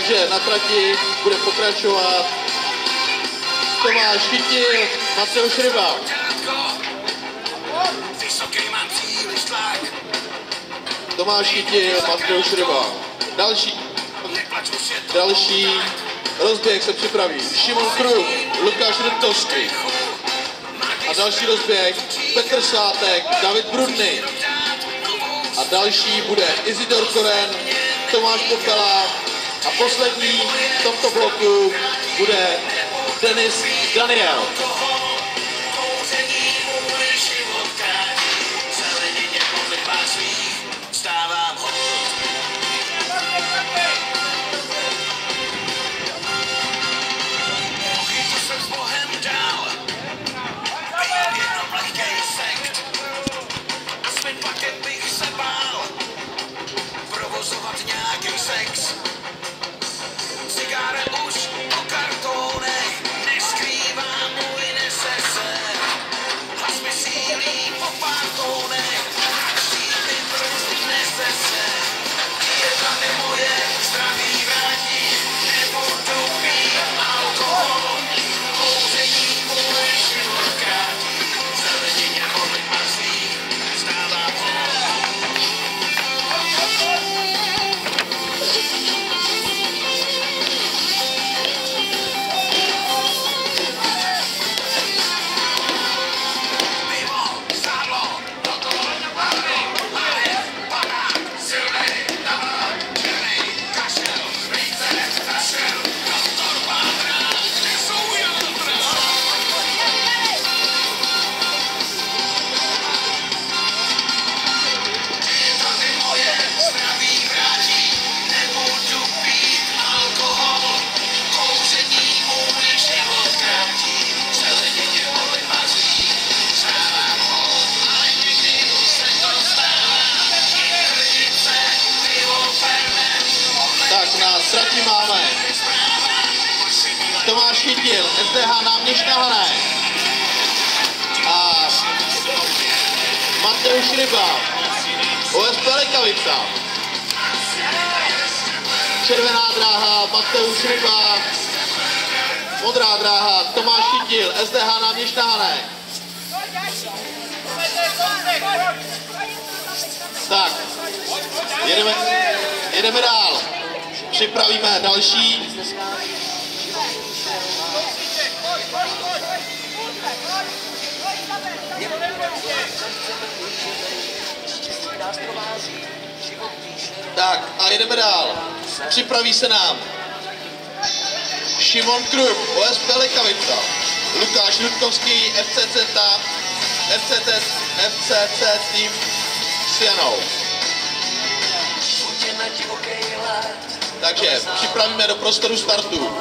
Takže na trati bude pokračovat Tomáš Chytil, Mateusz Ryba. Tomáš Chytil, Mateusz Ryba. Další rozběh se připraví Šimon Kruh, Lukáš Rudkovský. A další rozběh Petr Svátek, David Brudny. A další bude Izidor Koren, Tomáš Popela. A poslední v tomto bloku bude Denis Daniel. Na trati máme Tomáš Chytil, SDH Náměšť na Hané a Mateusz Ryba, OSP Lekavica. Červená dráha Mateusz Ryba, modrá dráha Tomáš Chytil, SDH Náměšť na Hané. Tak, jedeme dál. Připravíme další. Tak a jedeme dál. Připraví se nám Šimon Kruh, OSP Lekavica, Lukáš Rudkovský, FCC tým s Janou. Takže připravíme do prostoru startu.